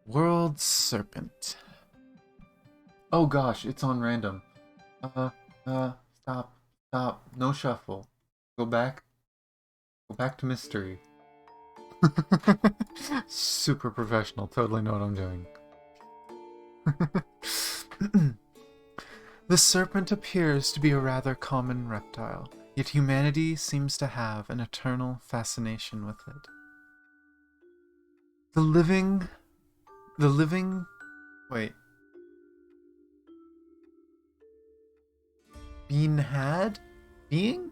World Serpent. Oh gosh, it's on random. Uh, stop, stop. No shuffle. Go back. Go back to mystery. Super professional. Totally know what I'm doing. The serpent appears to be a rather common reptile, yet humanity seems to have an eternal fascination with it. The living. The living. Wait. Being had? Being?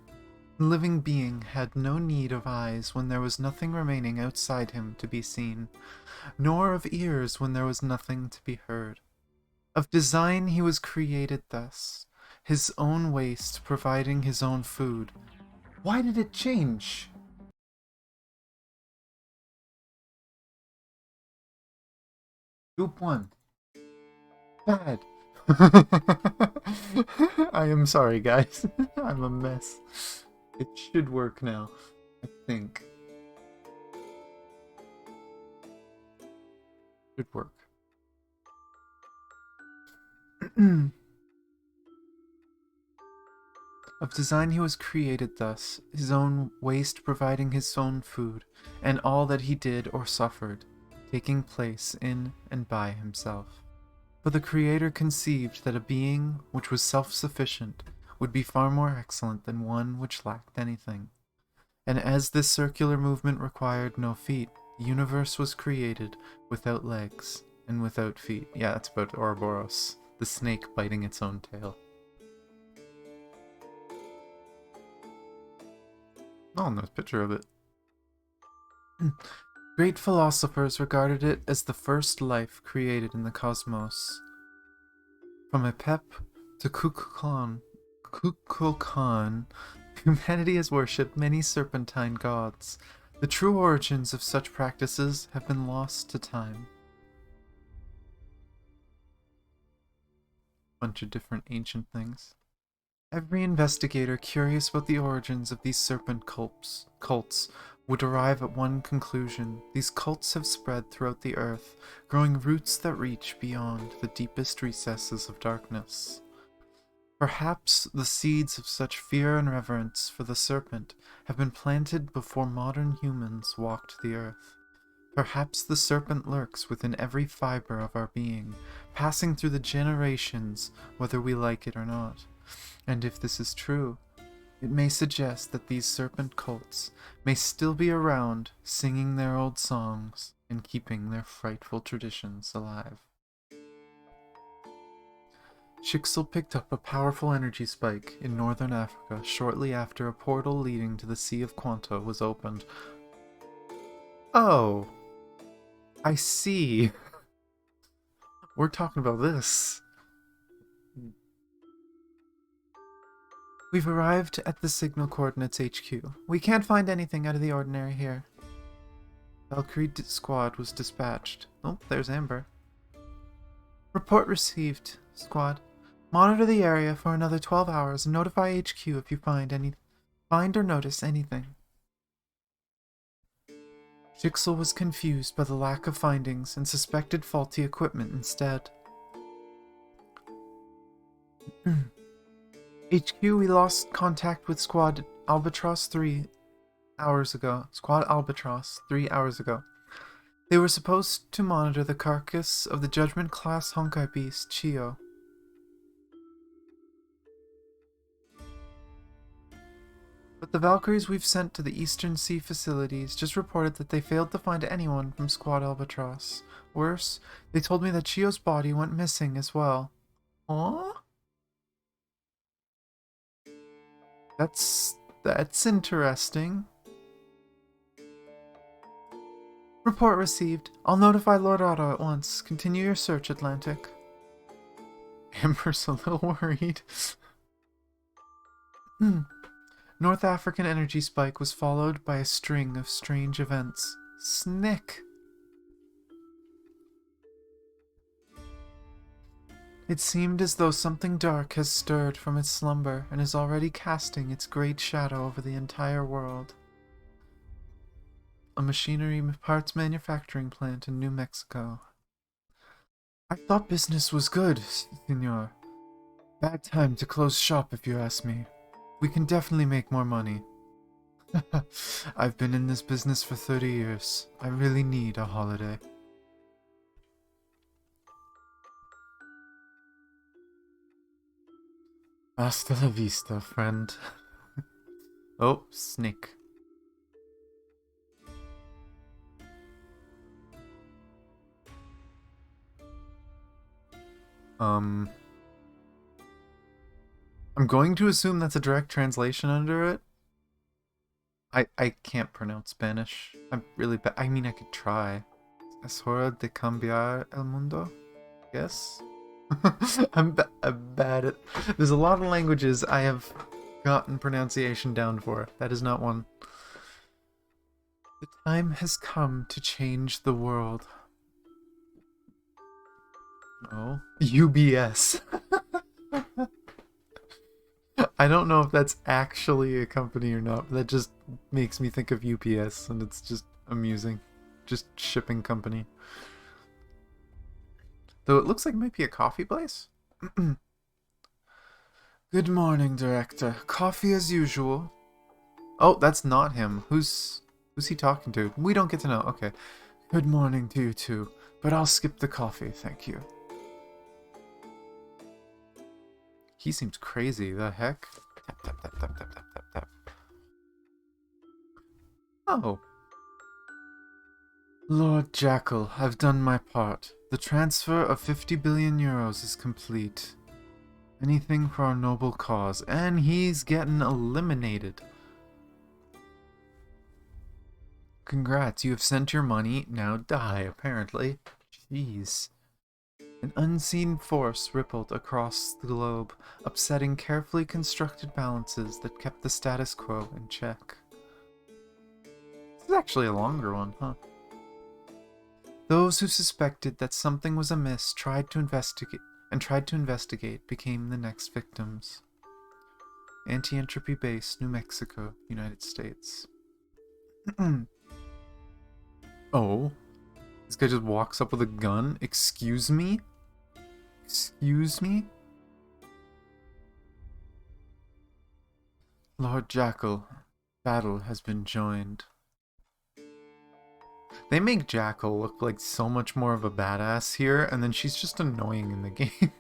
The living being had no need of eyes when there was nothing remaining outside him to be seen, nor of ears when there was nothing to be heard. Of design he was created thus, his own waste providing his own food. Why did it change? Group 1. Bad. I am sorry, guys. I'm a mess. It should work now, I think. Should work. Of design he was created thus, his own waste providing his own food, and all that he did or suffered, taking place in and by himself. For the Creator conceived that a being which was self-sufficient would be far more excellent than one which lacked anything. And as this circular movement required no feet, the universe was created without legs and without feet. Yeah, that's about Ouroboros, the snake biting its own tail. Oh, and there's a picture of it. Great philosophers regarded it as the first life created in the cosmos. From Apep to Kukulkan, humanity has worshipped many serpentine gods. The true origins of such practices have been lost to time. Bunch of different ancient things. Every investigator curious about the origins of these serpent cults would arrive at one conclusion. These cults have spread throughout the earth, growing roots that reach beyond the deepest recesses of darkness. Perhaps the seeds of such fear and reverence for the serpent have been planted before modern humans walked the earth. Perhaps the serpent lurks within every fiber of our being, passing through the generations whether we like it or not. And if this is true, it may suggest that these serpent cults may still be around, singing their old songs and keeping their frightful traditions alive. Shixel picked up a powerful energy spike in northern Africa shortly after a portal leading to the Sea of Quanta was opened. Oh, I see. We're talking about this. We've arrived at the signal coordinates HQ. We can't find anything out of the ordinary here. Valkyrie squad was dispatched. Oh, there's Amber. Report received, squad. Monitor the area for another 12 hours and notify HQ if you find or notice anything. Jixel was confused by the lack of findings and suspected faulty equipment instead. HQ, we lost contact with Squad Albatross 3 hours ago. Squad Albatross 3 hours ago. They were supposed to monitor the carcass of the Judgment Class Honkai beast, Chio. But the Valkyries we've sent to the Eastern Sea facilities just reported that they failed to find anyone from Squad Albatross. Worse, they told me that Chio's body went missing as well. Aww? That's interesting. Report received. I'll notify Lord Otto at once. Continue your search, Atlantic. Amber's a little worried. North African energy spike was followed by a string of strange events. Snick! It seemed as though something dark has stirred from its slumber and is already casting its great shadow over the entire world. A machinery parts manufacturing plant in New Mexico. I thought business was good, senor. Bad time to close shop if you ask me. We can definitely make more money. I've been in this business for 30 years. I really need a holiday. Hasta la vista, friend. Oh, snake. I'm going to assume that's a direct translation under it. I can't pronounce Spanish. I'm really bad. I mean, I could try. Es hora de cambiar el mundo? Yes? I'm bad at... There's a lot of languages I have gotten pronunciation down for. That is not one. The time has come to change the world. Oh. UBS. I don't know if that's actually a company or not, but that just makes me think of UPS, and it's just amusing. Just shipping company. Though it looks like it might be a coffee place. Good morning, Director. Coffee as usual. Oh, that's not him. Who's he talking to? We don't get to know. Okay. Good morning to you too, but I'll skip the coffee, thank you. He seems crazy. The heck? Tap, tap, tap, tap, tap, tap, tap, tap. Oh. Lord Jackal, I've done my part. The transfer of 50 billion euros is complete. Anything for our noble cause. And he's getting eliminated. Congrats, you have sent your money. Now die, apparently. Jeez. An unseen force rippled across the globe, upsetting carefully constructed balances that kept the status quo in check. This is actually a longer one, huh? Those who suspected that something was amiss tried to investigate became the next victims. Anti-entropy base, New Mexico, United States. Oh, this guy just walks up with a gun? Excuse me? Excuse me? Lord Jackal, battle has been joined. They make Jackal look like so much more of a badass here, and then she's just annoying in the game.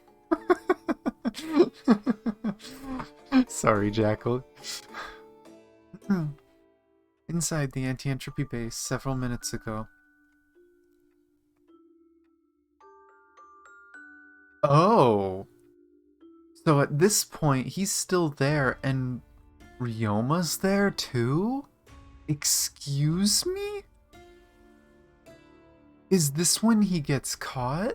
Sorry, Jackal. Inside the anti-entropy base several minutes ago. Oh. So at this point, he's still there, and Ryoma's there too? Excuse me? Is this when he gets caught?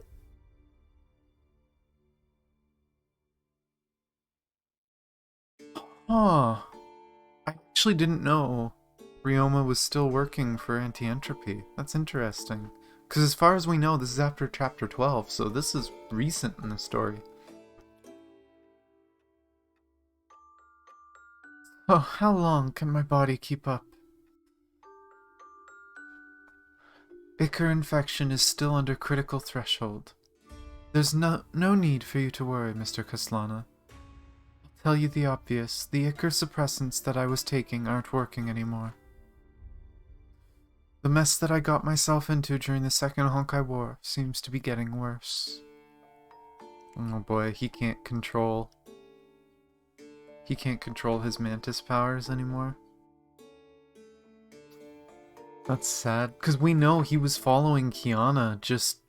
Huh. I actually didn't know Ryoma was still working for anti-entropy. That's interesting. Because as far as we know, this is after chapter 12, so this is recent in the story. Oh, how long can my body keep up? Ichor infection is still under critical threshold. There's no need for you to worry, Mr. Kaslana. I'll tell you the obvious. The Ichor suppressants that I was taking aren't working anymore. The mess that I got myself into during the Second Honkai War seems to be getting worse. Oh boy, he can't control his mantis powers anymore. That's sad, because we know he was following Kiana just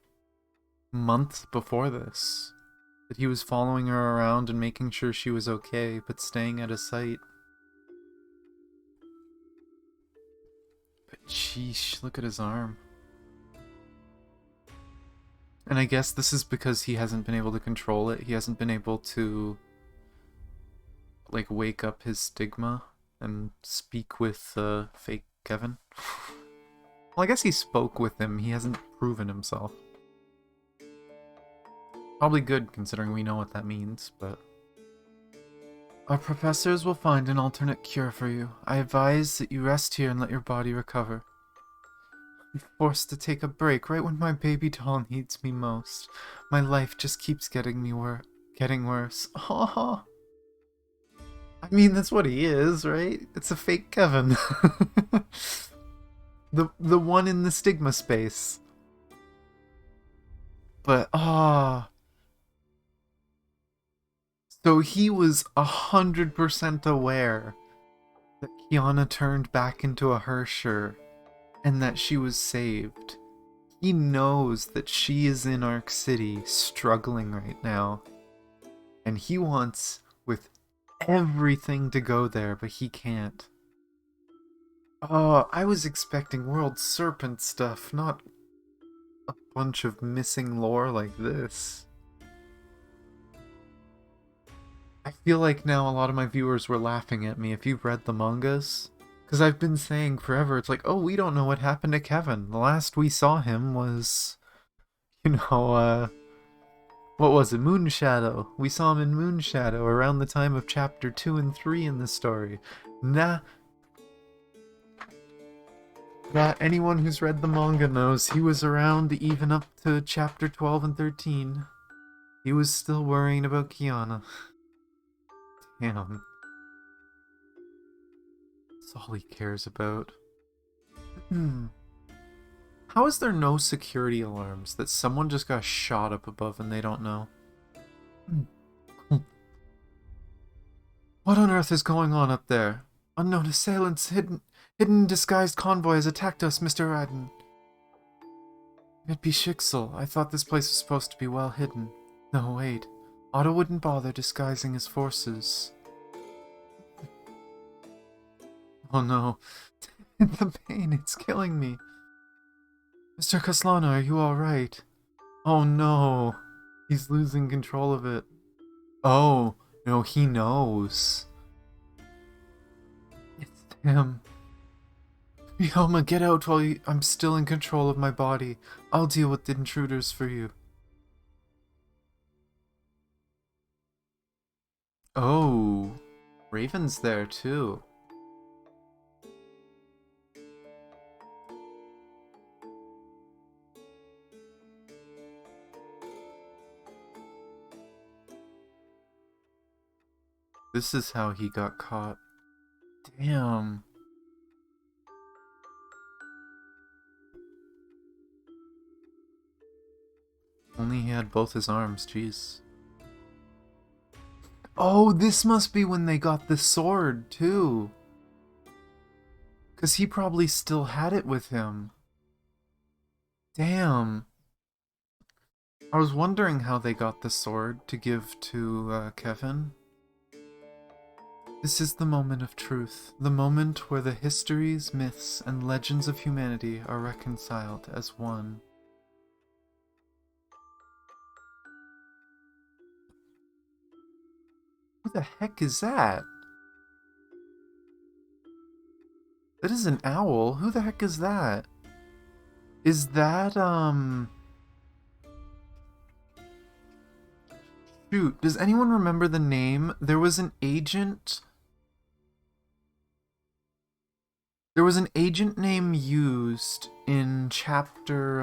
months before this. That he was following her around and making sure she was okay, but staying out of sight. But sheesh, look at his arm. And I guess this is because he hasn't been able to control it. He hasn't been able to, like, wake up his stigma and speak with fake Kevin. Well, I guess he spoke with him. He hasn't proven himself. Probably good, considering we know what that means, but... Our professors will find an alternate cure for you. I advise that you rest here and let your body recover. Forced to take a break right when my baby doll needs me most. My life just keeps getting worse. Oh, I mean, that's what he is, right? It's a fake Kevin. the one in the stigma space. But so he was 100% aware that Kiana turned back into a Hersher and that she was saved. He knows that she is in Arc City struggling right now. And he wants with everything to go there, but he can't. Oh, I was expecting World Serpent stuff, not a bunch of missing lore like this. I feel like now a lot of my viewers were laughing at me if you've read the mangas. Because I've been saying forever, it's like, oh, we don't know what happened to Kevin. The last we saw him was, what was it? Moonshadow. We saw him in Moonshadow around the time of chapter 2 and 3 in the story. Nah. That anyone who's read the manga knows he was around even up to chapter 12 and 13. He was still worrying about Kiana. Damn. That's all he cares about. How is there no security alarms that someone just got shot up above and they don't know? What on earth is going on up there? Unknown assailants, hidden disguised convoy has attacked us, Mr. Raiden. It'd be Shixel. I thought this place was supposed to be well hidden. No, wait. Otto wouldn't bother disguising his forces. Oh no. The pain, it's killing me. Mr. Kaslana, are you alright? Oh no. He's losing control of it. Oh, no, he knows. It's him. Ryoma, get out while I'm still in control of my body. I'll deal with the intruders for you. Oh, Raven's there too. This is how he got caught. Damn. Only he had both his arms, jeez. Oh, this must be when they got the sword, too. Because he probably still had it with him. Damn. I was wondering how they got the sword to give to Kevin. This is the moment of truth, the moment where the histories, myths, and legends of humanity are reconciled as one. Who the heck is that? That is an owl. Who the heck is that? Is that, Shoot, does anyone remember the name? There was an agent... There was an agent name used in chapter,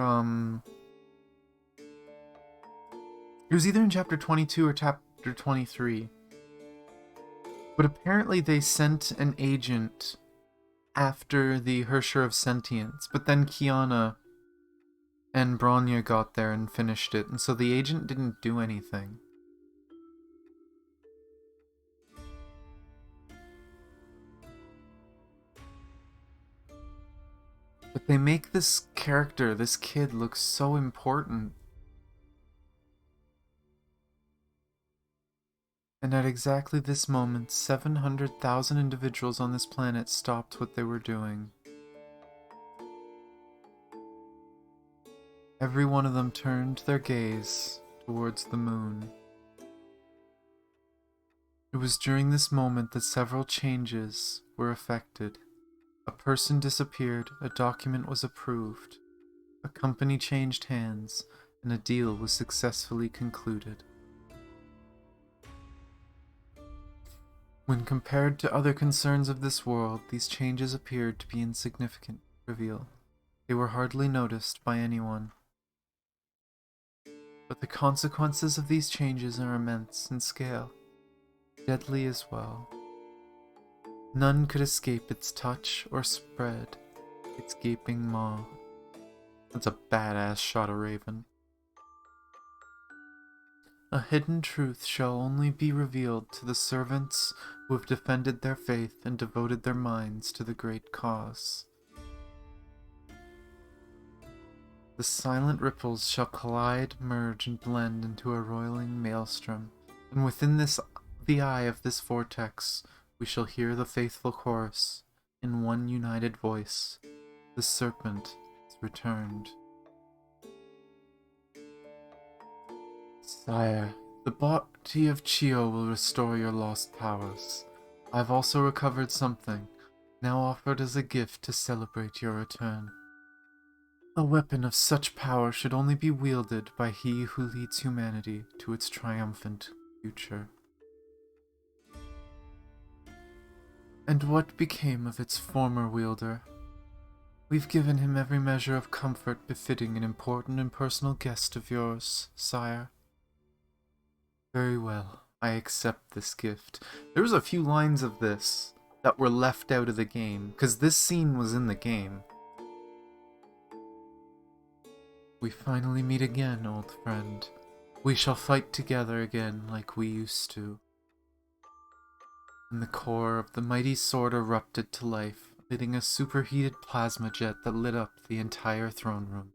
It was either in chapter 22 or chapter 23. But apparently they sent an agent after the Hersher of Sentience, but then Kiana and Bronya got there and finished it, and so the agent didn't do anything. But they make this character, this kid, look so important. And at exactly this moment, 700,000 individuals on this planet stopped what they were doing. Every one of them turned their gaze towards the moon. It was during this moment that several changes were effected. A person disappeared, a document was approved, a company changed hands, and a deal was successfully concluded. When compared to other concerns of this world, these changes appeared to be insignificant and trivial. They were hardly noticed by anyone. But the consequences of these changes are immense in scale, deadly as well. None could escape its touch or spread its gaping maw. That's a badass shot of Raven. A hidden truth shall only be revealed to the servants who have defended their faith and devoted their minds to the great cause. The silent ripples shall collide, merge, and blend into a roiling maelstrom, and within the eye of this vortex we shall hear the faithful chorus, in one united voice, the Serpent has returned. Sire, the body of Chio will restore your lost powers. I've also recovered something, now offered as a gift to celebrate your return. A weapon of such power should only be wielded by he who leads humanity to its triumphant future. And what became of its former wielder? We've given him every measure of comfort befitting an important and personal guest of yours, sire. Very well, I accept this gift. There was a few lines of this that were left out of the game, because this scene was in the game. We finally meet again, old friend. We shall fight together again like we used to. And the core of the mighty sword erupted to life, emitting a superheated plasma jet that lit up the entire throne room.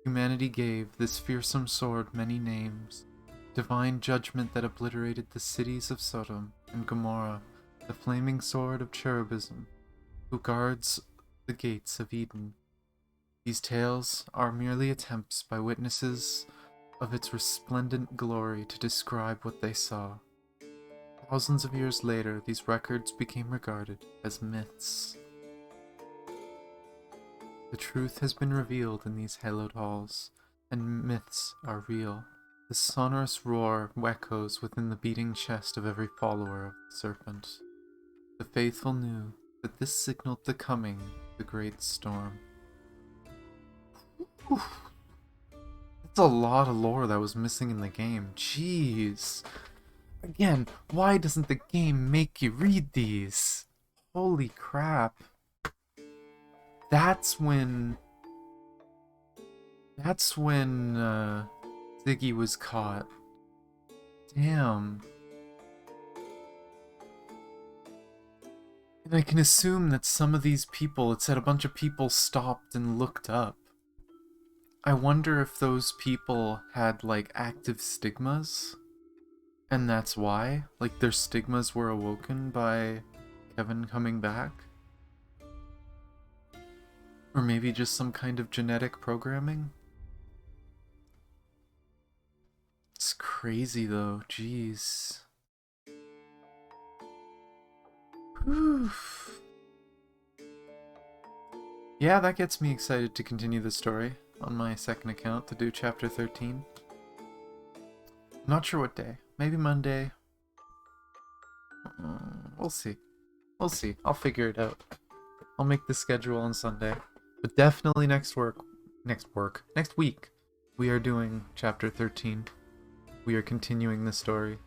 Humanity gave this fearsome sword many names. Divine judgment that obliterated the cities of Sodom and Gomorrah, the flaming sword of cherubism, who guards the gates of Eden. These tales are merely attempts by witnesses of its resplendent glory to describe what they saw. Thousands of years later, these records became regarded as myths. The truth has been revealed in these hallowed halls, and myths are real. The sonorous roar echoes within the beating chest of every follower of the Serpent. The faithful knew that this signaled the coming of the great storm. Whew. That's a lot of lore that was missing in the game. Jeez. Again, why doesn't the game make you read these? Holy crap. That's when Ziggy was caught. Damn. And I can assume that some of these people, it said a bunch of people stopped and looked up. I wonder if those people had, like, active stigmas? And that's why? Like, their stigmas were awoken by Kevin coming back? Or maybe just some kind of genetic programming? It's crazy though, jeez. Whew. Yeah, that gets me excited to continue the story on my second account to do chapter 13. I'm not sure what day. Maybe Monday. We'll see. We'll see. I'll figure it out. I'll make the schedule on Sunday. But definitely next week, we are doing chapter 13. We are continuing the story.